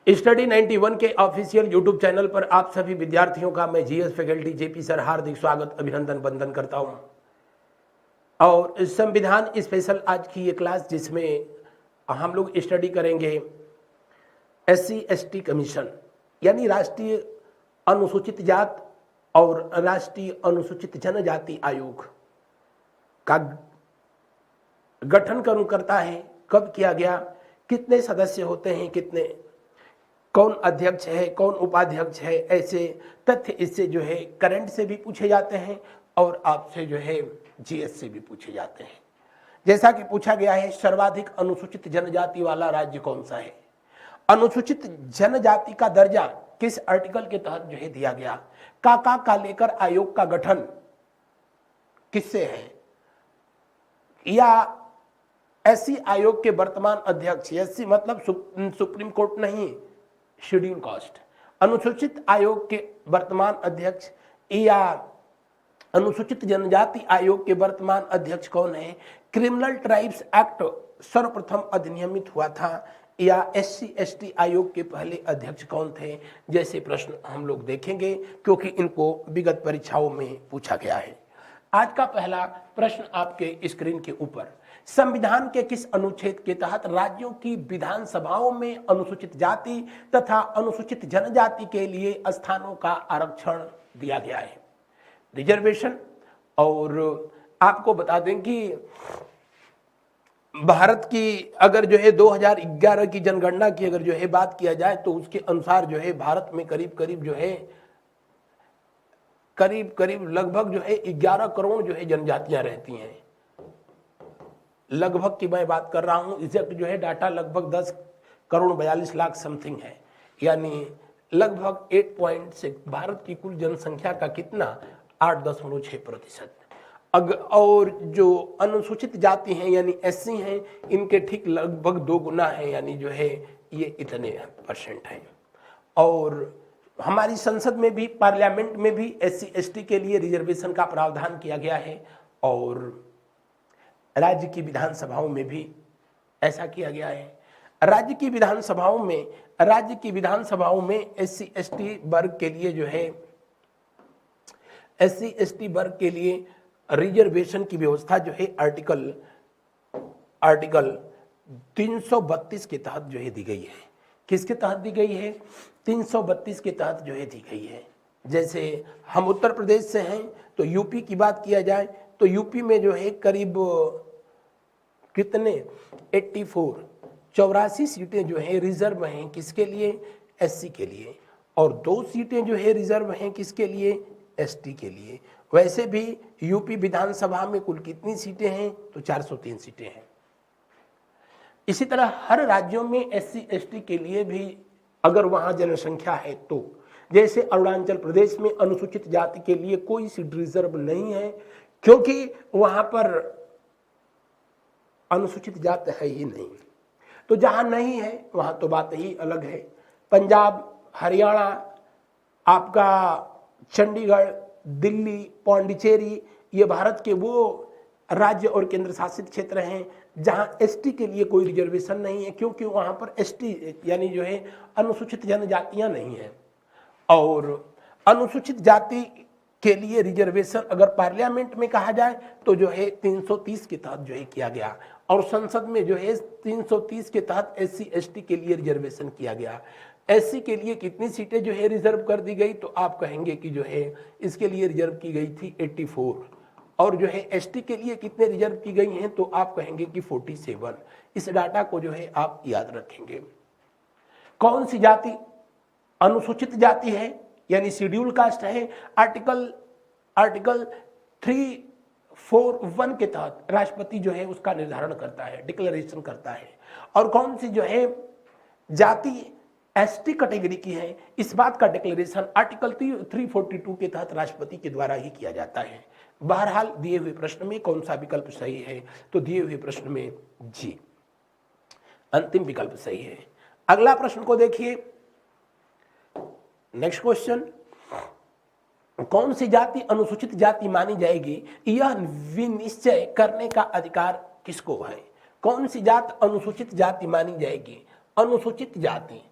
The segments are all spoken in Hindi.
स्टडी 91 के ऑफिशियल यूट्यूब चैनल पर आप सभी विद्यार्थियों का मैं जीएस फैकल्टी जेपी सर हार्दिक स्वागत अभिनंदन वंदन करता हूं। और संविधान स्पेशल आज की ये क्लास जिसमें हम लोग स्टडी करेंगे एससी एसटी कमीशन यानी राष्ट्रीय अनुसूचित जात और राष्ट्रीय अनुसूचित जनजाति आयोग का गठन कौन करता है, कब किया गया, कितने सदस्य होते हैं, कितने, कौन अध्यक्ष है, कौन उपाध्यक्ष है, ऐसे तथ्य इससे जो है करंट से भी पूछे जाते हैं और आपसे जो है जीएस से भी पूछे जाते हैं। जैसा कि पूछा गया है सर्वाधिक अनुसूचित जनजाति वाला राज्य कौन सा है, अनुसूचित जनजाति का दर्जा किस आर्टिकल के तहत जो है दिया गया, का लेकर आयोग का गठन किससे है, या एससी आयोग के वर्तमान अध्यक्ष, एससी मतलब सुप्रीम कोर्ट नहीं, शेड्यूल कास्ट, अनुसूचित आयोग के वर्तमान अध्यक्ष या अनुसूचित जनजाति आयोग के वर्तमान अध्यक्ष कौन है, क्रिमिनल ट्राइब्स एक्ट सर्वप्रथम अधिनियमित हुआ था या एससी एसटी आयोग के पहले अध्यक्ष कौन थे, जैसे प्रश्न हम लोग देखेंगे क्योंकि इनको विगत परीक्षाओं में पूछा गया है। आज का पहला प्रश्न आपके स्क्रीन के ऊपर, संविधान के किस अनुच्छेद के तहत राज्यों की विधानसभाओं में अनुसूचित जाति तथा अनुसूचित जनजाति के लिए स्थानों का आरक्षण दिया गया है, रिजर्वेशन। और आपको बता दें कि भारत की अगर जो है 2011 की जनगणना की अगर जो है बात किया जाए तो उसके अनुसार जो है भारत में करीब लगभग जो है 11 करोड़ जो है जनजातियां रहती हैं। लगभग की मैं बात कर रहा हूं, एग्जैक्ट जो है डाटा लगभग 10 करोड़ 42 लाख समथिंग है, यानी लगभग 8.6 भारत की कुल जनसंख्या का कितना 8.6%। और जो अनुसूचित जाति हैं यानी एससी हैं इनके ठीक लगभग 2 गुना है, यानी जो है ये इतने % हैं। और हमारी संसद में भी, पार्लियामेंट में भी एससी एसटी के लिए रिजर्वेशन का प्रावधान किया गया है और राज्य की विधानसभाओं में भी ऐसा किया गया है। राज्य की विधानसभाओं में एससी एसटी वर्ग के लिए जो है एससी एसटी वर्ग के लिए रिजर्वेशन की व्यवस्था जो है आर्टिकल 332 के तहत जो है दी गई है। किसके तहत दी गई है? 332 के तहत जो है दी गई है। जैसे हम उत्तर प्रदेश से हैं तो यूपी की बात किया जाए तो यूपी में जो है करीब कितने 84 सीटें जो है रिजर्व हैं, किसके लिए? एससी के लिए, और 2 सीटें जो है रिजर्व हैं किसके लिए? एसटी के लिए। वैसे भी यूपी विधानसभा में कुल कितनी सीटें हैं? तो 403 सीटें हैं। इसी तरह हर राज्यों में एससी एसटी के लिए भी अगर वहां जनसंख्या है तो, जैसे अरुणाचल प्रदेश में अनुसूचित जाति के लिए कोई सीट रिजर्व नहीं है क्योंकि वहां पर अनुसूचित जाति है ही नहीं। तो जहां नहीं है वहां तो बात ही अलग है। पंजाब, हरियाणा, आपका चंडीगढ़, दिल्ली, पौंडीचेरी, ये भारत के वो राज्य और केंद्र शासित क्षेत्र हैं जहां एसटी के लिए कोई रिजर्वेशन नहीं है क्योंकि वहां पर एसटी यानी जो है अनुसूचित जनजातियां नहीं है। और अनुसूचित जाति के लिए रिजर्वेशन अगर पार्लियामेंट में कहा जाए तो जो है 330 के तहत जो है किया गया, और संसद में जो है 330 के तहत एससी एसटी के लिए रिजर्वेशन किया गया। एससी के लिए कितनी सीटें जो है रिजर्व कर दी गई? तो आप कहेंगे कि जो है इसके लिए रिजर्व की गई थी 84, और जो है एसटी के लिए कितने रिजर्व की गई हैं? तो आप कहेंगे कि 47। इस डाटा को जो है आप याद रखेंगे। कौन सी जाति अनुसूचित जाति है यानी शेड्यूल कास्ट है? आर्टिकल 341 के तहत राष्ट्रपति जो है उसका निर्धारण करता है, डिक्लेरेशन करता है। और कौन सी जो है जाति एसटी कैटेगरी की है, इस बात का डिक्लेरेशन आर्टिकल 342 के तहत राष्ट्रपति के द्वारा ही किया जाता है। बहरहाल दिए हुए प्रश्न में कौन सा विकल्प सही है? तो दिए हुए प्रश्न में जी अंतिम विकल्प सही है। अगला प्रश्न को देखिए, नेक्स्ट क्वेश्चन, कौन सी जाति अनुसूचित जाति मानी जाएगी, यह विनिश्चय करने का अधिकार किसको है? कौन सी जाति अनुसूचित जाति मानी जाएगी? अनुसूचित जाति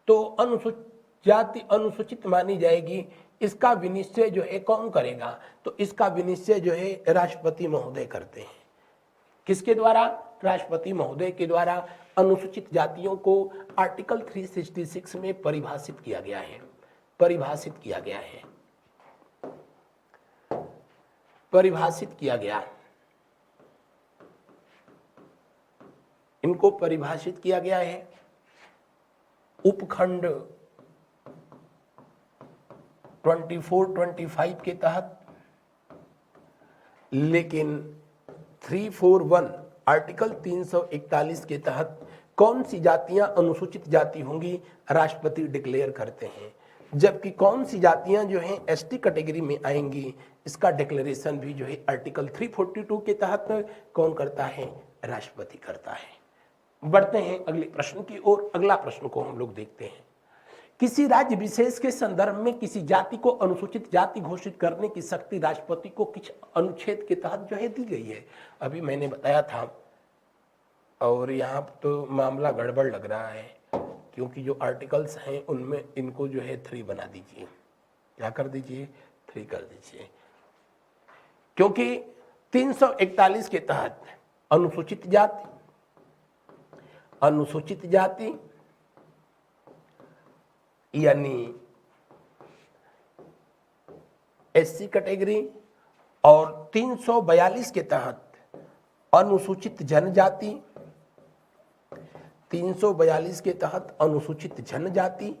तो अनुसूचित जाति अनुसूचित मानी जाएगी, इसका विनिश्चय जो है कौन करेगा? तो इसका विनिश्चय जो है राष्ट्रपति महोदय करते हैं। किसके द्वारा? राष्ट्रपति महोदय के द्वारा अनुसूचित जातियों को आर्टिकल 366 में परिभाषित किया गया है। परिभाषित किया गया है। परिभाषित किया गया, इनको परिभाषित किया गया है उपखंड 24-25 के तहत। लेकिन 341 आर्टिकल 341 के तहत कौन सी जातियां अनुसूचित जाति होंगी, राष्ट्रपति डिक्लेयर करते हैं। जबकि कौन सी जातियां जो हैं एसटी कैटेगरी में आएंगी, इसका डिक्लेरेशन भी जो है आर्टिकल 342 के तहत कौन करता है? राष्ट्रपति करता है। बढ़ते हैं अगले प्रश्न की ओर। अगला प्रश्न को हम लोग देखते हैं। किसी राज्य विशेष के संदर्भ में किसी जाति को अनुसूचित जाति घोषित करने की शक्ति राष्ट्रपति को किस अनुच्छेद के तहत जो है दी गई है? अभी मैंने बताया था, और यहाँ तो मामला गड़बड़ लग रहा है, क्योंकि जो आर्टिकल्स हैं उनमें इनको जो है 3 बना दीजिए। क्या कर दीजिए? 3 कर दीजिए, क्योंकि 341 के तहत अनुसूचित जाति, अनुसूचित जाति यानी एससी कैटेगरी, और 342 के तहत अनुसूचित जनजाति, 342 के तहत अनुसूचित जनजाति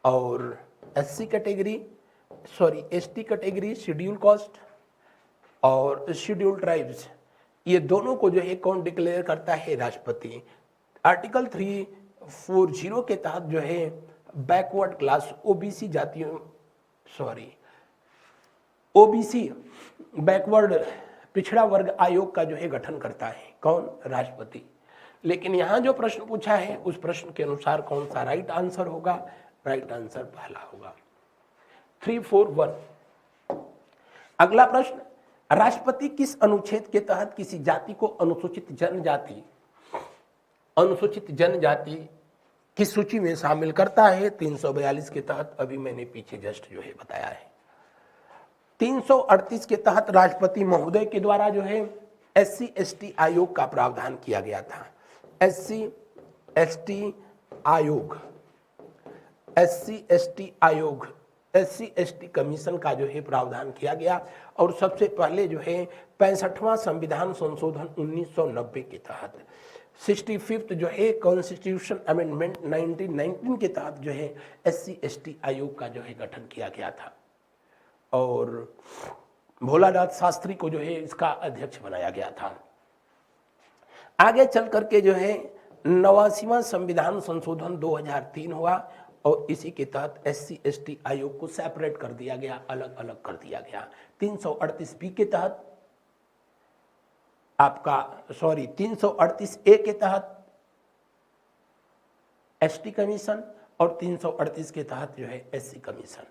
और SC category, ST category, schedule caste और शेड्यूल ट्राइब्स, ये दोनों को जो है कौन डिक्लेयर करता है? राष्ट्रपति। आर्टिकल 340 के तहत जो है बैकवर्ड क्लास ओबीसी जातियों, ओबीसी बैकवर्ड पिछड़ा वर्ग आयोग का जो है गठन करता है कौन? राष्ट्रपति। लेकिन यहां जो प्रश्न पूछा है उस प्रश्न के अनुसार कौन सा राइट आंसर होगा? राइट आंसर पहला होगा, 341। अगला प्रश्न, राष्ट्रपति किस अनुच्छेद के तहत किसी जाति को अनुसूचित जनजाति की सूची में शामिल करता है? 342 के तहत, अभी मैंने पीछे जस्ट जो है बताया है। 338 के तहत राष्ट्रपति महोदय के द्वारा जो है एससी एसटी आयोग का प्रावधान किया गया था। एससी एसटी आयोग, एससी एसटी कमीशन का जो है प्रावधान किया गया, और सबसे पहले जो है 65वां संविधान संशोधन 1990 के तहत, 65th जो है कॉन्स्टिट्यूशन अमेंडमेंट 1919 के तहत जो है एससी एसटी आयोग का जो है गठन किया गया था, और भोलानाथ शास्त्री को जो है इसका अध्यक्ष बनाया गया था। आगे चल करके जो है 89वां संविधान संशोधन 2003 हुआ, और इसी के तहत एससी एसटी आयोग को सेपरेट कर दिया गया, अलग अलग कर दिया गया। 338 के तहत आपका 338 ए के तहत एसटी कमीशन, और 338 के तहत जो है एससी कमीशन।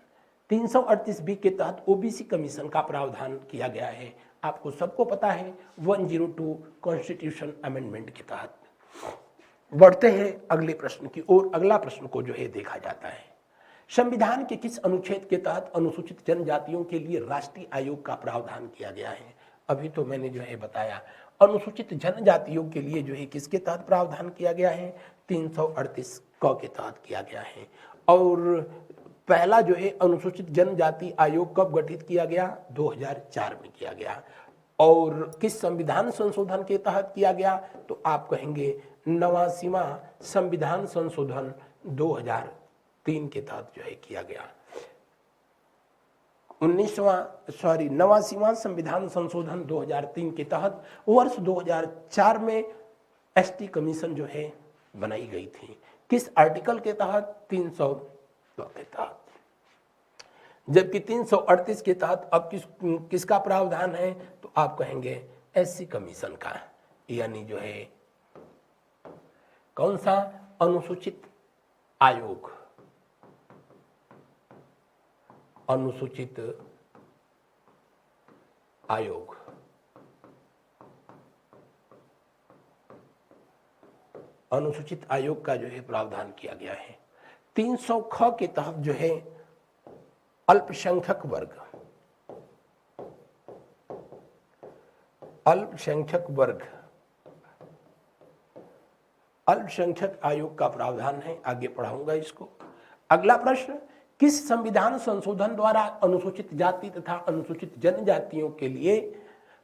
338 बी के तहत ओबीसी कमीशन का प्रावधान किया गया है, आपको सबको पता है 102 कॉन्स्टिट्यूशन अमेंडमेंट के तहत। बढ़ते हैं अगले प्रश्न की ओर। अगला प्रश्न को जो है देखा जाता है, संविधान के किस अनुच्छेद के तहत अनुसूचित जनजातियों के लिए राष्ट्रीय आयोग का प्रावधान किया गया है? अभी तो मैंने जो है बताया, अनुसूचित जनजातियों के लिए जो है किसके तहत प्रावधान किया गया है? 338 क के तहत किया गया है। और पहला जो है अनुसूचित जनजाति आयोग कब गठित किया गया? 2004 में किया गया। और किस संविधान संशोधन के तहत किया गया? तो आप कहेंगे 89वां संविधान संशोधन 2003 के तहत जो है किया गया। 89वां संविधान संशोधन 2003 के तहत वर्ष 2004 में एसटी कमीशन जो है बनाई गई थी। किस आर्टिकल के तहत? 300 के तहत। जबकि 338 के तहत अब किसका प्रावधान है? तो आप कहेंगे एससी कमीशन का, यानी जो है कौन सा? अनुसूचित आयोग, अनुसूचित आयोग। अनुसूचित आयोग का जो है प्रावधान किया गया है। 300 ख के तहत जो है अल्पसंख्यक वर्ग, अल्पसंख्यक आयोग का प्रावधान है, आगे पढ़ाऊंगा इसको। अगला प्रश्न, किस संविधान संशोधन द्वारा अनुसूचित जाति तथा अनुसूचित जनजातियों के लिए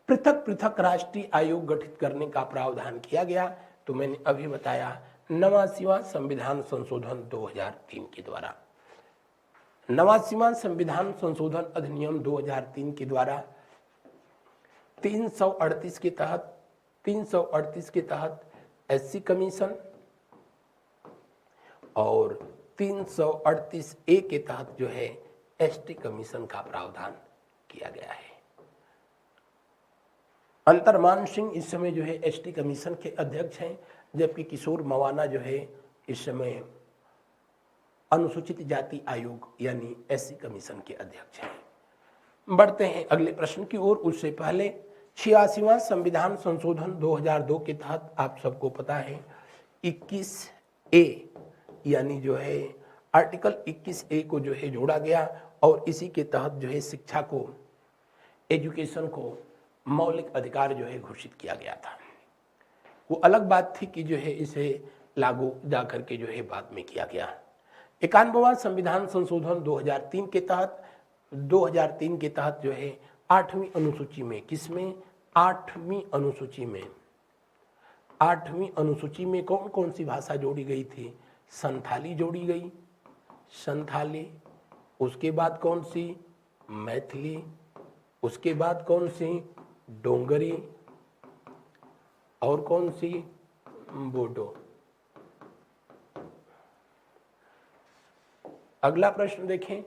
पृथक पृथक राष्ट्रीय आयोग गठित करने का प्रावधान किया गया? तो मैंने अभी बताया 89वां संविधान संशोधन 2003 के द्वारा। 89वां संविधान संशोधन अधिनियम 2003 के द्वारा 338 के तहत एससी कमीशन और 338A के तहत जो है एसटी कमीशन का प्रावधान किया गया है। अंतरमान सिंह इस समय जो है एसटी कमीशन के अध्यक्ष हैं, जबकि किशोर मवाना जो है इस समय अनुसूचित जाति आयोग यानी एससी कमीशन के अध्यक्ष हैं। बढ़ते हैं अगले प्रश्न की ओर। उससे पहले 86वां संविधान संशोधन 2002 के तहत आप सबको पता है 21A यानी जो है आर्टिकल 21A को जो है जोड़ा गया और इसी के तहत जो है शिक्षा को, एजुकेशन को मौलिक अधिकार जो है घोषित किया गया था। वो अलग बात थी कि जो है इसे लागू जाकर के जो है बाद में किया गया। 91वां संविधान संशोधन 2003 के तहत जो है 8वीं अनुसूची में, किसमें? 8वीं अनुसूची में कौन कौन सी भाषा जोड़ी गई थी? संथाली जोड़ी गई, संथाली। उसके बाद कौन सी? मैथिली। उसके बाद कौन सी? डोंगरी। और कौन सी? बोडो। अगला प्रश्न देखें,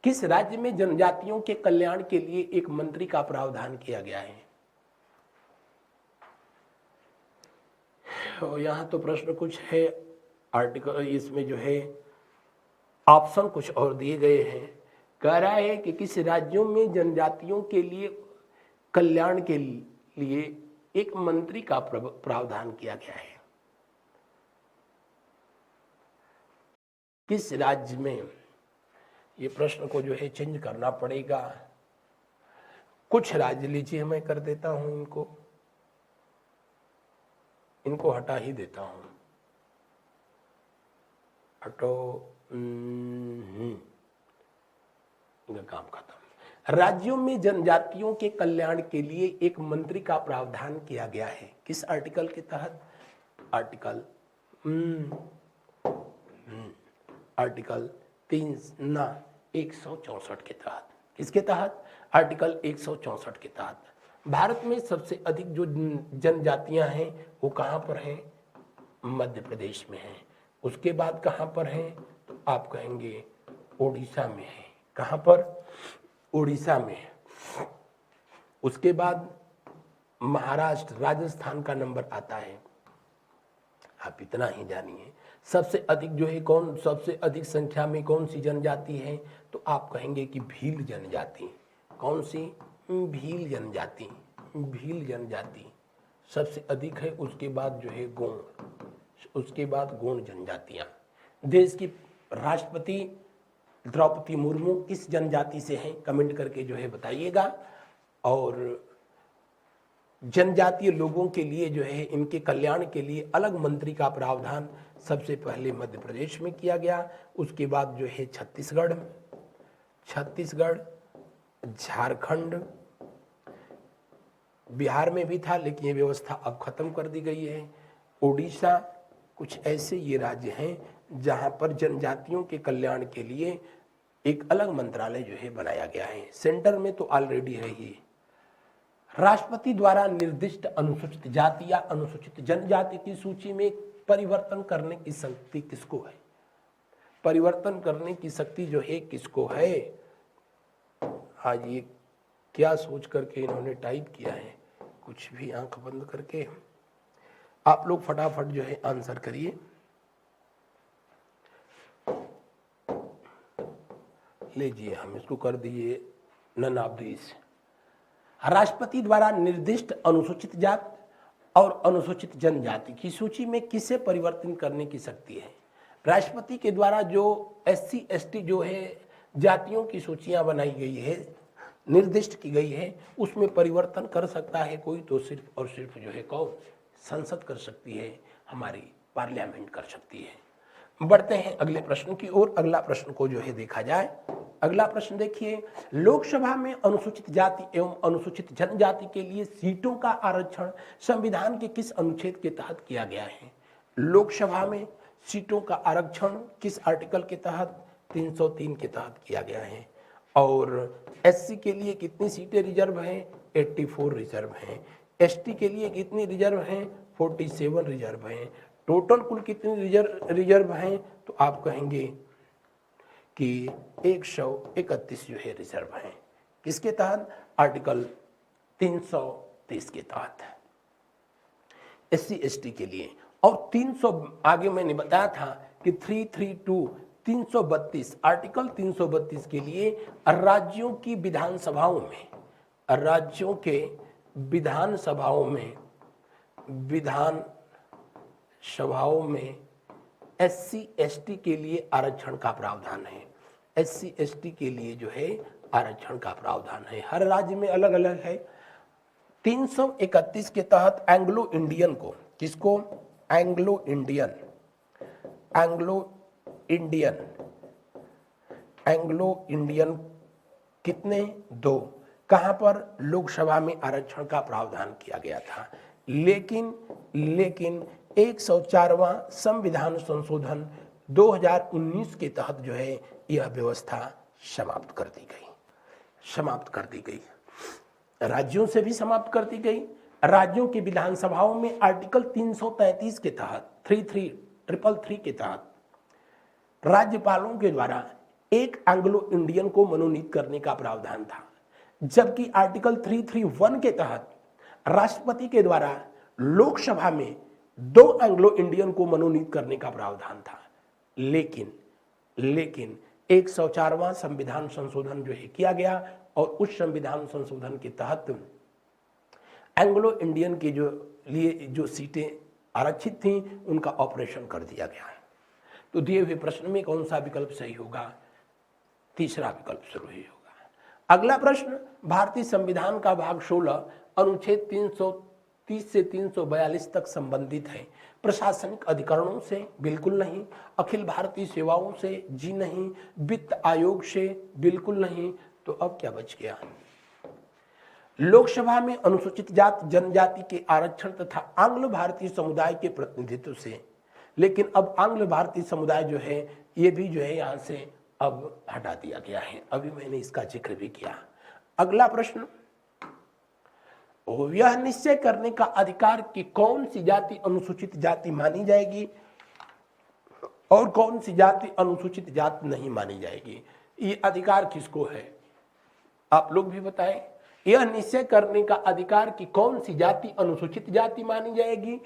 किस राज्य में जनजातियों के कल्याण के लिए एक मंत्री का प्रावधान किया गया है? तो यहां तो प्रश्न कुछ है, आर्टिकल इसमें जो है ऑप्शन कुछ और दिए गए हैं। कह रहा है कि किस राज्यों में जनजातियों के लिए कल्याण के लिए एक मंत्री का प्रावधान किया गया है? किस राज्य में? ये प्रश्न को जो है चेंज करना पड़ेगा। कुछ राज्य लीजिए, मैं कर देता हूं, इनको हटा ही देता हूं, हटो, इनका काम खत्म। राज्यों में जनजातियों के कल्याण के लिए एक मंत्री का प्रावधान किया गया है। किस आर्टिकल के तहत? आर्टिकल 164 के तहत। किसके तहत? आर्टिकल 164 के तहत। भारत में सबसे अधिक जो जनजातियां हैं वो कहाँ पर हैं? मध्य प्रदेश में हैं। उसके बाद कहाँ पर हैं? तो आप कहेंगे ओडिशा में है। कहाँ पर? ओडिशा में है। उसके बाद महाराष्ट्र, राजस्थान का नंबर आता है। आप इतना ही जानिए। सबसे अधिक जो है कौन, सबसे अधिक संख्या में कौन सी जनजाति है? तो आप कहेंगे कि भील जनजाति। कौन सी? भील जनजाति। भील जनजाति सबसे अधिक है। उसके बाद जो है गोंड, उसके बाद गोंड जनजातियां। देश की राष्ट्रपति द्रौपदी मुर्मू किस जनजाति से हैं? कमेंट करके जो है बताइएगा। और जनजातीय लोगों के लिए जो है इनके कल्याण के लिए अलग मंत्री का प्रावधान सबसे पहले मध्य प्रदेश में किया गया। उसके बाद जो है छत्तीसगढ़, झारखंड, बिहार में भी था लेकिन ये व्यवस्था अब खत्म कर दी गई है। ओडिशा, कुछ ऐसे ये राज्य हैं जहां पर जनजातियों के कल्याण के लिए एक अलग मंत्रालय जो है बनाया गया है। सेंटर में तो ऑलरेडी है ही। राष्ट्रपति द्वारा निर्दिष्ट अनुसूचित जाति या अनुसूचित जनजाति की सूची में परिवर्तन करने की शक्ति किसको है? परिवर्तन करने की शक्ति जो है किसको है? आज ये क्या सोच करके इन्होंने टाइप किया है, कुछ भी आंख बंद करके। आप लोग फटाफट जो है आंसर करिए। लीजिए, हम इसको कर दिए नन ऑफ दिस। राष्ट्रपति द्वारा निर्दिष्ट अनुसूचित जाति और अनुसूचित जनजाति की सूची में किसे परिवर्तन करने की शक्ति है? राष्ट्रपति के द्वारा जो SC ST जो है जातियों की सूचियां बनाई गई है, निर्दिष्ट की गई है, उसमें परिवर्तन कर सकता है कोई तो सिर्फ और सिर्फ जो है कौन? संसद कर सकती है, हमारी पार्लियामेंट कर सकती है। बढ़ते हैं अगले प्रश्न की ओर। अगला प्रश्न को जो है देखा जाए। अगला प्रश्न देखिए, लोकसभा में अनुसूचित जाति एवं अनुसूचित जनजाति के लिए सीटों का आरक्षण संविधान के किस अनुच्छेद के तहत किया गया है? लोकसभा में सीटों का आरक्षण किस आर्टिकल के तहत? 303 के तहत किया गया है। और SC के लिए कितनी सीटें रिजर्व हैं? 84 रिजर्व हैं। ST के लिए कितनी रिजर्व हैं? 47 रिजर्व हैं। टोटल कुल कितनी रिजर्व हैं? तो आप कहेंगे कि 131 जो है रिजर्व हैं। किसके तहत? आर्टिकल 330 के तहत SC ST के लिए। और 300 आगे मैंने बताया था कि 332 आर्टिकल 332 के लिए राज्यों की विधानसभाओं में, राज्यों के विधानसभाओं में SC ST के लिए आरक्षण का प्रावधान है। SC ST के लिए जो है आरक्षण का प्रावधान है। हर राज्य में अलग अलग है। 331 के तहत एंग्लो इंडियन को, किसको? एंग्लो इंडियन कितने? 2। कहां पर? लोकसभा में आरक्षण का प्रावधान किया गया था। लेकिन 104वां संविधान संशोधन 2019 के तहत जो है यह व्यवस्था समाप्त कर दी गई। राज्यों से भी समाप्त कर दी गई। राज्यों की विधानसभाओं में आर्टिकल 333 के तहत 333 के तहत राज्यपालों के द्वारा एक एंग्लो इंडियन को मनोनीत करने का प्रावधान था, जबकि आर्टिकल 331 के तहत राष्ट्रपति के द्वारा लोकसभा में 2 एंग्लो इंडियन को मनोनीत करने का प्रावधान था। लेकिन 104वां संविधान संशोधन जो है किया गया और उस संविधान संशोधन के तहत एंग्लो इंडियन के जो सीटें आरक्षित थीं उनका ऑपरेशन कर दिया गया है। तो दिए हुए प्रश्न में कौन सा विकल्प सही होगा? तीसरा विकल्प सही होगा। अगला प्रश्न भारतीय संविधान का भाग 16 अनुच्छेद 330 से 342 तक संबंधित है। प्रशासनिक अधिकरणों से? बिल्कुल नहीं। अखिल भारतीय सेवाओं से? जी नहीं। वित्त आयोग से? बिल्कुल नहीं। तो अब क्या बच गया? लोकसभा में अनुसूचित जाति जनजाति के आरक्षण तथा आंग्ल भारतीय समुदाय के प्रतिनिधित्व से। लेकिन अब आंग्ल भारतीय समुदाय जो है ये भी जो है यहां से अब हटा दिया गया है। अभी मैंने इसका जिक्र भी किया। अगला प्रश्न, यह निश्चय करने का अधिकार कि कौन सी जाति अनुसूचित जाति मानी जाएगी और कौन सी जाति अनुसूचित जाति नहीं मानी जाएगी, ये अधिकार किसको है? आप लोग भी बताएं। यह निश्चय करने का अधिकार कि कौन सी जाति अनुसूचित जाति मानी जाएगी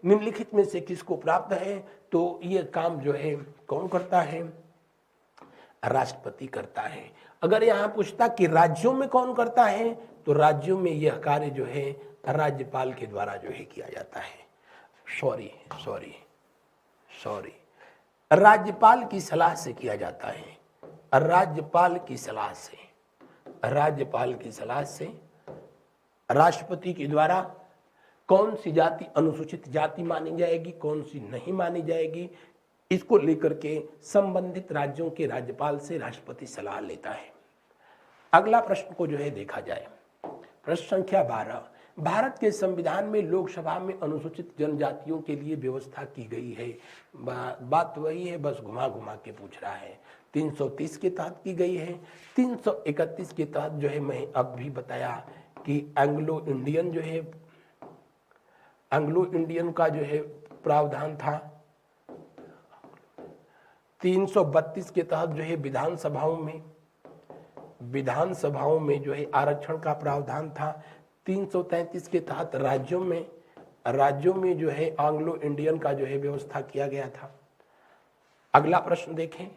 निम्नलिखित में से किसको प्राप्त है? तो ये काम जो है कौन करता है? राष्ट्रपति करता है। अगर यहाँ पूछता कि राज्यों में कौन करता है, तो राज्यों में यह कार्य जो है राज्यपाल के द्वारा जो है किया जाता है। सॉरी, राज्यपाल की सलाह से किया जाता है। राज्यपाल की सलाह से राष्ट्रपति के द्वारा कौन सी जाति अनुसूचित जाति मानी जाएगी, कौन सी नहीं मानी जाएगी, इसको लेकर के संबंधित राज्यों के राज्यपाल से राष्ट्रपति सलाह लेता है। अगला प्रश्न को जो है देखा जाए। प्रश्न संख्या 12, भारत के संविधान में लोकसभा में अनुसूचित जनजातियों के लिए व्यवस्था की गई है। बात वही है, बस घुमा घुमा के पूछ रहा है। 330 के तहत की गई है। 331 के तहत जो है मैं अब भी बताया कि एंग्लो इंडियन का जो है प्रावधान था। 332 के तहत जो है विधानसभाओं में जो है आरक्षण का प्रावधान था। 333 के तहत राज्यों में जो है एंग्लो इंडियन का जो है व्यवस्था किया गया था। अगला प्रश्न देखें,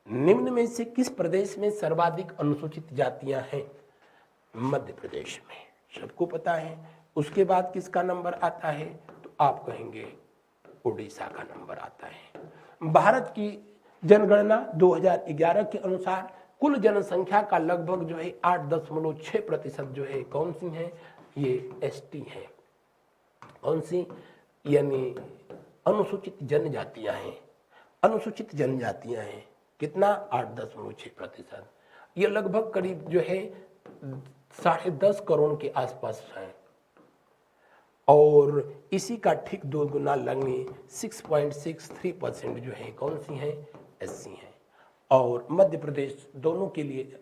निम्न में से किस प्रदेश में सर्वाधिक अनुसूचित जातियां हैं? मध्य प्रदेश में, सबको पता है। उसके बाद किसका नंबर आता है, तो आप कहेंगे उड़ीसा का नंबर आता है। भारत की जनगणना 2011 के अनुसार कुल जनसंख्या का लगभग जो है 8.6% जो है कौन सी है, ये एसटी है। कौन सी, यानी अनुसूचित जनजातियां हैं। अनुसूचित जनजातियां हैं, कितना, 8.6%। ये लगभग करीब जो है 10.5 करोड़ के आसपास है। और इसी का ठीक 2 गुना लगने 6.63% जो है कौन सी है, एससी है। और मध्य प्रदेश दोनों के लिए,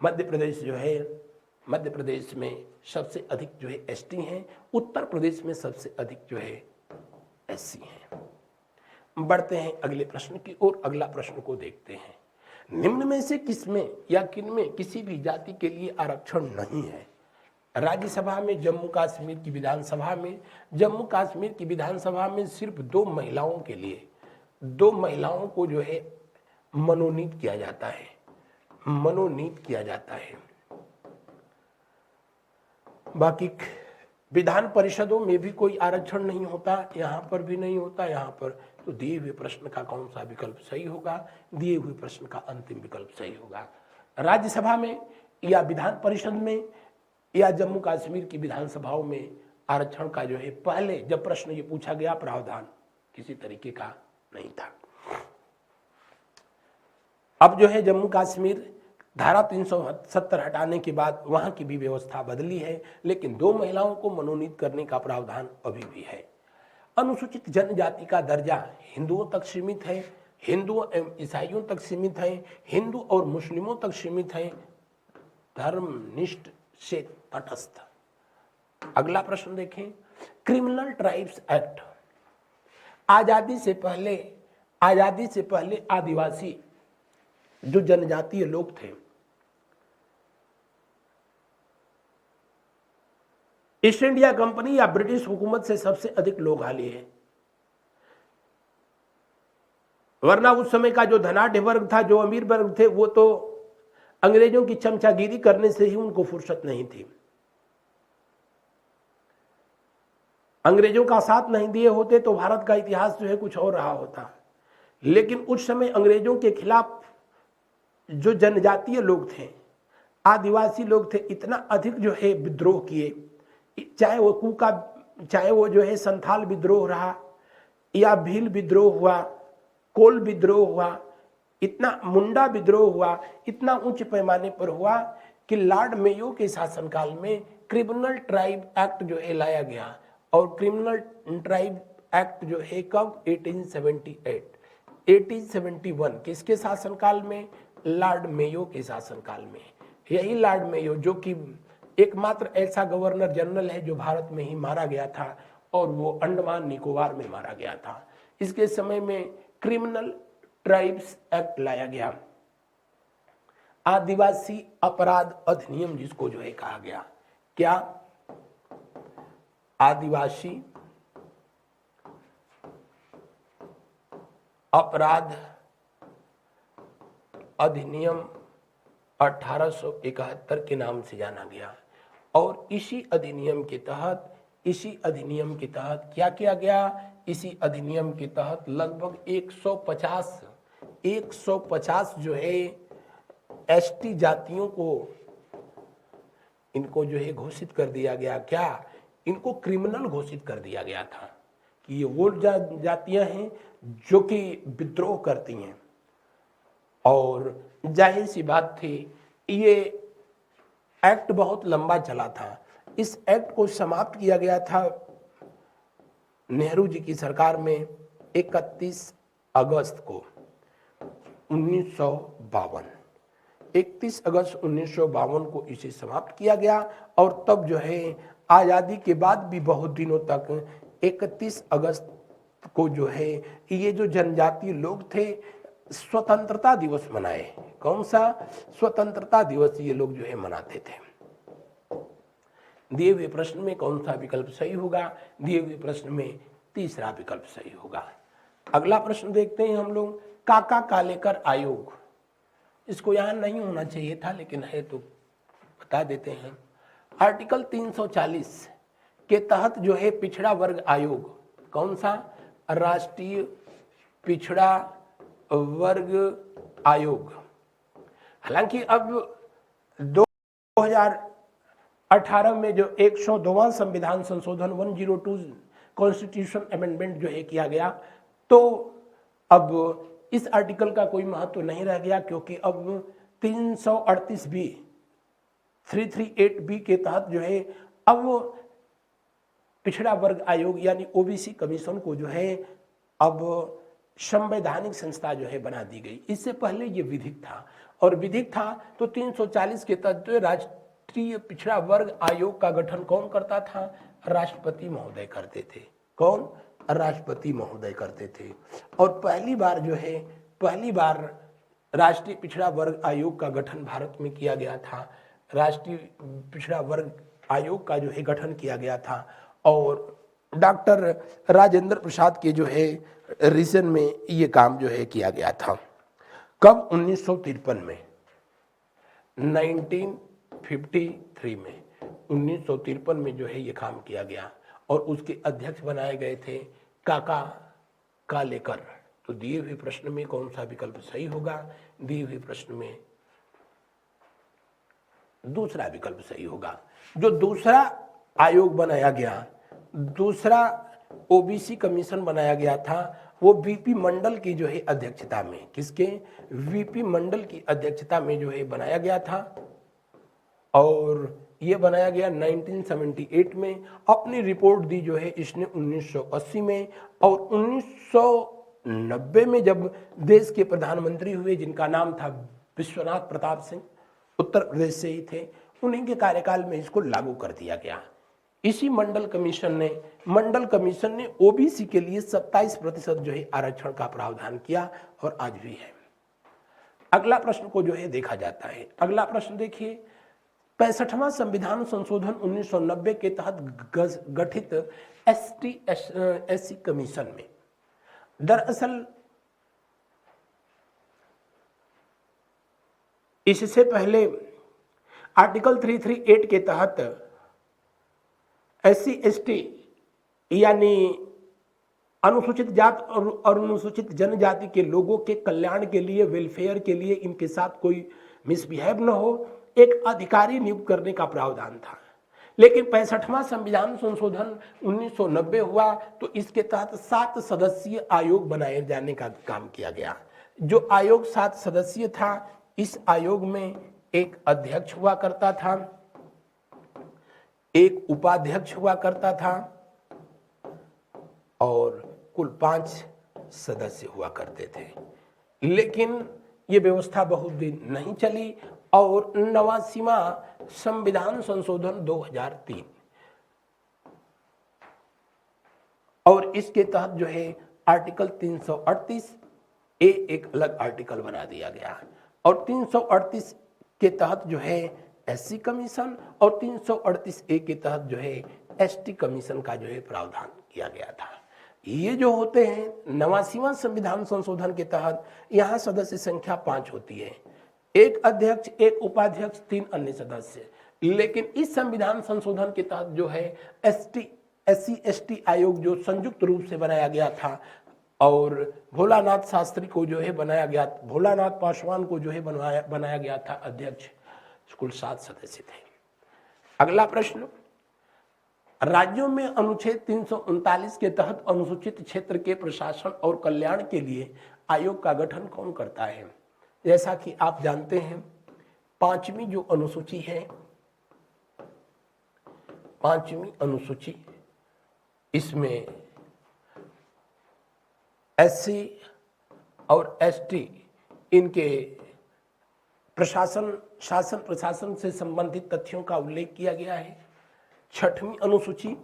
मध्य प्रदेश जो है, मध्य प्रदेश में सबसे अधिक जो है एसटी हैं, उत्तर प्रदेश में सबसे अधिक जो है एससी हैं। बढ़ते हैं अगले प्रश्न की ओर। अगला प्रश्न को देखते हैं, निम्न में से किसमें या किनमें किसी भी जाति के लिए आरक्षण नहीं है। राज्यसभा में जम्मू कश्मीर की विधानसभा में, जम्मू कश्मीर की विधानसभा में सिर्फ 2 महिलाओं के लिए, 2 महिलाओं को जो है मनोनीत किया जाता है, मनोनीत किया जाता है। बाकी विधान परिषदों में भी कोई आरक्षण नहीं होता, यहाँ पर भी नहीं होता, यहाँ पर। तो दिए हुए प्रश्न का कौन सा विकल्प सही होगा, दिए हुए प्रश्न का अंतिम विकल्प सही होगा। राज्यसभा में या विधान परिषद में या जम्मू कश्मीर की विधानसभाओं में आरक्षण का जो है पहले जब प्रश्न ये पूछा गया प्रावधान किसी तरीके का नहीं था। अब जो है जम्मू कश्मीर धारा 370 हटाने के बाद वहां की भी व्यवस्था बदली है, लेकिन 2 महिलाओं को मनोनीत करने का प्रावधान अभी भी है। अनुसूचित जनजाति का दर्जा हिंदुओं तक सीमित है, हिंदुओं एवं ईसाइयों तक सीमित है, हिंदू और मुस्लिमों तक सीमित है, धर्मनिष्ठ से तटस्थ। अगला प्रश्न देखें, क्रिमिनल ट्राइब्स एक्ट। आजादी से पहले आदिवासी जो जनजातीय लोग थे, ईस्ट इंडिया कंपनी या ब्रिटिश हुकूमत से सबसे अधिक लोग हाली है। वरना उस समय का जो धनाढ़ वर्ग था, जो अमीर वर्ग थे, वो तो अंग्रेजों की चमचागिरी करने से ही उनको फुर्सत नहीं थी। अंग्रेजों का साथ नहीं दिए होते तो भारत का इतिहास जो है कुछ और रहा होता। लेकिन उस समय अंग्रेजों के खिलाफ जो जनजातीय लोग थे, आदिवासी लोग थे, इतना अधिक जो है विद्रोह किए, चाहे वो कूका, चाहे वो जो है संथाल विद्रोह रहा या भील विद्रोह हुआ, कोल विद्रोह हुआ, इतना मुंडा विद्रोह हुआ, इतना उच्च पैमाने पर हुआ कि लॉर्ड मेयो के शासनकाल में क्रिमिनल ट्राइब एक्ट जो है लाया गया। और क्रिमिनल ट्राइब एक्ट जो है कब, 1878, 1871 किसके शासनकाल में, लॉर्ड मेयो के शासनकाल में। यही लॉर्ड मेयो जो कि एकमात्र ऐसा गवर्नर जनरल है जो भारत में ही मारा गया था, और वो अंडमान निकोबार में मारा गया था। इसके समय में क्रिमिनल ट्राइब्स एक्ट लाया गया, आदिवासी अपराध अधिनियम जिसको जो है कहा गया। क्या, आदिवासी अपराध अधिनियम 1871 के नाम से जाना गया। और इसी अधिनियम के तहत क्या किया गया, इसी अधिनियम के तहत लगभग 150 जो है एसटी जातियों को इनको जो है घोषित कर दिया गया। क्या, इनको क्रिमिनल घोषित कर दिया गया था कि ये वो जातियां हैं जो कि विद्रोह करती हैं। और जाहिर सी बात थी, ये एक्ट बहुत लंबा चला था। इस एक्ट को समाप्त किया गया था नेहरू जी की सरकार में 31 अगस्त को 1952। 31 अगस्त 1952 को इसे समाप्त किया गया। और तब जो है आज़ादी के बाद भी बहुत दिनों तक 31 अगस्त को जो है ये जो जनजातीय लोग थे स्वतंत्रता दिवस मनाए। कौन सा, स्वतंत्रता दिवस ये लोग जो है मनाते थे। दिए हुए प्रश्न में कौन सा विकल्प सही होगा, दिए हुए प्रश्न में तीसरा विकल्प सही होगा। अगला प्रश्न देखते हैं हम लोग, काका कालेकर आयोग। इसको यहाँ नहीं होना चाहिए था लेकिन है तो बता देते हैं। आर्टिकल 340 के तहत जो है पिछड़ा वर्ग आयोग, कौन सा? राष्ट्रीय पिछड़ा वर्ग आयोग। हालांकि अब 2018 में जो 102वां संविधान संशोधन 102 कॉन्स्टिट्यूशन अमेंडमेंट जो है किया गया, तो अब इस आर्टिकल का कोई महत्व नहीं रह गया, क्योंकि अब 338 बी 338 बी के तहत जो है अब पिछड़ा वर्ग आयोग यानी ओबीसी कमीशन को जो है अब संवैधानिक संस्था जो है बना दी गई। इससे पहले ये विधिक था, और विधिक था तो 340 के तहत राष्ट्रीय पिछड़ा वर्ग आयोग का गठन कौन करता था? राष्ट्रपति महोदय करते थे। कौन? राष्ट्रपति महोदय करते थे। और पहली बार राष्ट्रीय पिछड़ा वर्ग आयोग का गठन भारत में किया गया था। राष्ट्रीय पिछड़ा वर्ग आयोग का जो है गठन किया गया था, और डॉक्टर राजेंद्र प्रसाद के जो है रीजन में ये काम जो है किया गया था। कब? 1953 में, 1953 में, 1953 में जो है ये काम किया गया, और उसके अध्यक्ष बनाए गए थे काका कालेकर। तो दिए हुए प्रश्न में कौन सा विकल्प सही होगा? दिए हुए प्रश्न में दूसरा विकल्प सही होगा। जो दूसरा आयोग बनाया गया, दूसरा ओबीसी कमीशन बनाया गया था, वो वीपी मंडल की जो है अध्यक्षता में, किसके? वीपी मंडल की अध्यक्षता में जो है बनाया गया था, और ये बनाया गया 1978 में। अपनी रिपोर्ट दी जो है इसने 1980 में, और 1990 में जब देश के प्रधानमंत्री हुए, जिनका नाम था विश्वनाथ प्रताप सिंह, उत्तर प्रदेश से ही थे, उन्हीं के कार्यकाल में इसको लागू कर दिया गया। इसी मंडल कमीशन ने ओबीसी के लिए 27% जो है आरक्षण का प्रावधान किया, और आज भी है। अगला प्रश्न को जो है देखा जाता है। अगला प्रश्न देखिए, 65वां संविधान संशोधन 1990 के तहत गठित एससी कमीशन में, दरअसल इससे पहले आर्टिकल 338 के तहत एससी एसटी यानी अनुसूचित जात और अनुसूचित जनजाति के लोगों के कल्याण के लिए, वेलफेयर के लिए, इनके साथ कोई मिसबिहेव न हो, एक अधिकारी नियुक्त करने का प्रावधान था। लेकिन 65वां संविधान संशोधन 1990 हुआ, तो इसके तहत 7 सदस्यीय आयोग बनाए जाने का काम किया गया। जो आयोग 7 सदस्यीय था, इस आयोग में एक अध्यक्ष हुआ करता था, एक उपाध्यक्ष हुआ करता था, और कुल 5 सदस्य हुआ करते थे। लेकिन ये व्यवस्था बहुत दिन नहीं चली, और 89वां संविधान संशोधन 2003, और इसके तहत जो है आर्टिकल 338 ए एक अलग आर्टिकल बना दिया गया, और 338 के तहत जो है एससी कमीशन, और 338 ए के तहत जो है एसटी कमीशन का जो है प्रावधान किया गया था। ये जो होते हैं 89वां संविधान संशोधन के तहत, यहाँ सदस्य संख्या 5 होती है, एक अध्यक्ष, एक उपाध्यक्ष, 3 अन्य सदस्य। लेकिन इस संविधान संशोधन के तहत जो है एससी एसटी आयोग जो संयुक्त रूप से बनाया गया था, और भोलानाथ शास्त्री को जो है बनाया गया, भोलानाथ पासवान को जो है बनाया गया था अध्यक्ष। कुल 7 सदस्य थे। अगला प्रश्न, राज्यों में अनुच्छेद 339 के तहत अनुसूचित क्षेत्र के प्रशासन और कल्याण के लिए आयोग का गठन कौन करता है? जैसा कि आप जानते हैं, 5वीं जो अनुसूची है, 5वीं अनुसूची, इसमें एससी और एसटी इनके शासन प्रशासन से संबंधित तथ्यों का उल्लेख किया गया है। 6वीं अनुसूची,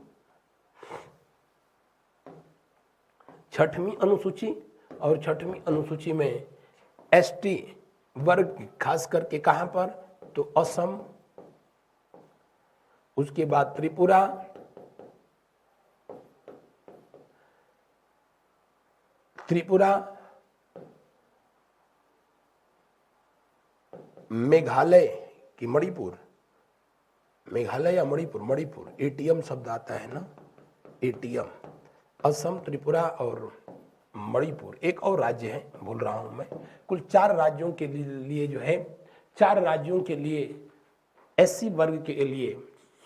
6वीं अनुसूची, और 6वीं अनुसूची में एसटी वर्ग खास करके कहां पर? तो असम, उसके बाद त्रिपुरा, मेघालय की मणिपुर, मेघालय या मणिपुर, मणिपुर एटीएम शब्द आता है ना, एटीएम। असम, त्रिपुरा और मणिपुर, एक और राज्य है भूल रहा हूं मैं। कुल 4 राज्यों के लिए जो है, 4 राज्यों के लिए एससी वर्ग के लिए,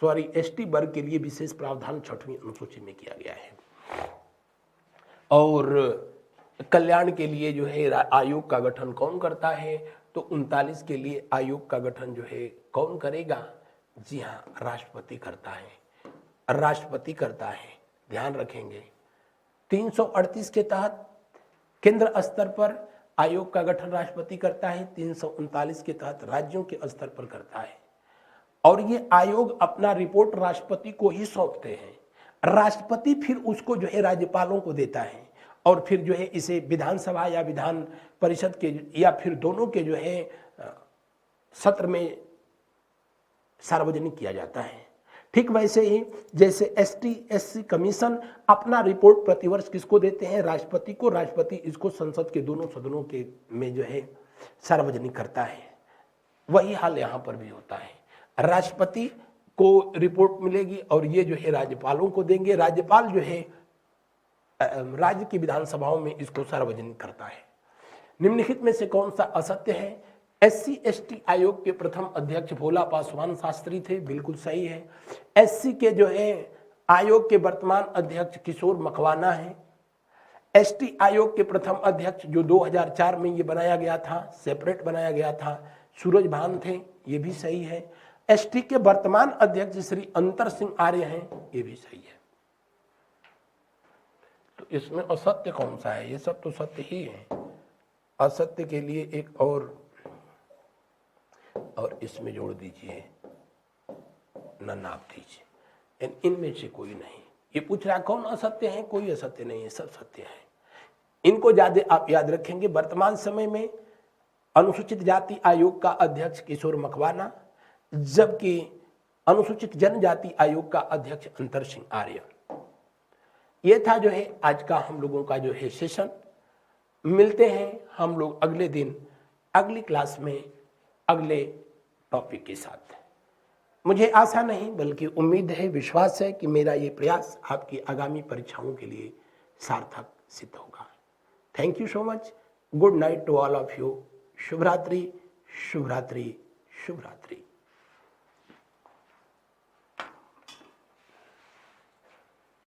सॉरी एसटी वर्ग के लिए विशेष प्रावधान 6वीं अनुसूची में किया गया है। और कल्याण के लिए जो है आयोग का गठन कौन करता है, तो 39 के लिए आयोग का गठन जो है कौन करेगा? जी हाँ, राष्ट्रपति करता है, राष्ट्रपति करता है, ध्यान रखेंगे। 338 के तहत केंद्र स्तर पर आयोग का गठन राष्ट्रपति करता है, 339 के तहत राज्यों के स्तर पर करता है। और ये आयोग अपना रिपोर्ट राष्ट्रपति को ही सौंपते हैं, राष्ट्रपति फिर उसको जो है राज्यपालों को देता है, और फिर जो है इसे विधानसभा या विधान परिषद के या फिर दोनों के जो है सत्र में सार्वजनिक किया जाता है। ठीक वैसे ही जैसे एसटी एससी कमीशन अपना रिपोर्ट प्रतिवर्ष किसको देते हैं? राष्ट्रपति को, राष्ट्रपति इसको संसद के दोनों सदनों के में जो है सार्वजनिक करता है। वही हाल यहाँ पर भी होता है, राष्ट्रपति को रिपोर्ट मिलेगी और ये जो है राज्यपालों को देंगे, राज्यपाल जो है राज्य की विधानसभाओं में इसको सार्वजनिक करता है। निम्नलिखित में से कौन सा असत्य है? एससी एसटी आयोग के प्रथम अध्यक्ष भोला पासवान शास्त्री थे, बिल्कुल सही है। एससी के जो है आयोग के वर्तमान अध्यक्ष किशोर मकवाना है। एसटी आयोग के प्रथम अध्यक्ष जो 2004 में ये बनाया गया था, सेपरेट बनाया गया था, सूरज भान थे, ये भी सही है। एसटी के वर्तमान अध्यक्ष श्री अंतर सिंह आर्य हैं, ये भी सही है। तो इसमें असत्य कौन सा है? ये सब तो सत्य ही है। असत्य के लिए एक और इसमें जोड़ दीजिए, न नाप दीजिए, इनमें से कोई नहीं। ये पूछ रहा कौन असत्य है? कोई असत्य नहीं है, सब सत्य है। इनको ज्यादा आप याद रखेंगे। वर्तमान समय में अनुसूचित जाति आयोग का अध्यक्ष किशोर मकवाना, जबकि अनुसूचित जनजाति आयोग का अध्यक्ष अंतर सिंह आर्य। ये था जो है आज का हम लोगों का जो है सेशन। मिलते हैं हम लोग अगले दिन अगली क्लास में अगले टॉपिक के साथ। मुझे आशा नहीं बल्कि उम्मीद है, विश्वास है कि मेरा ये प्रयास आपकी आगामी परीक्षाओं के लिए सार्थक सिद्ध होगा। Thank you so much. Good night to all of you. शुभ रात्रि, शुभ रात्रि, शुभ रात्रि।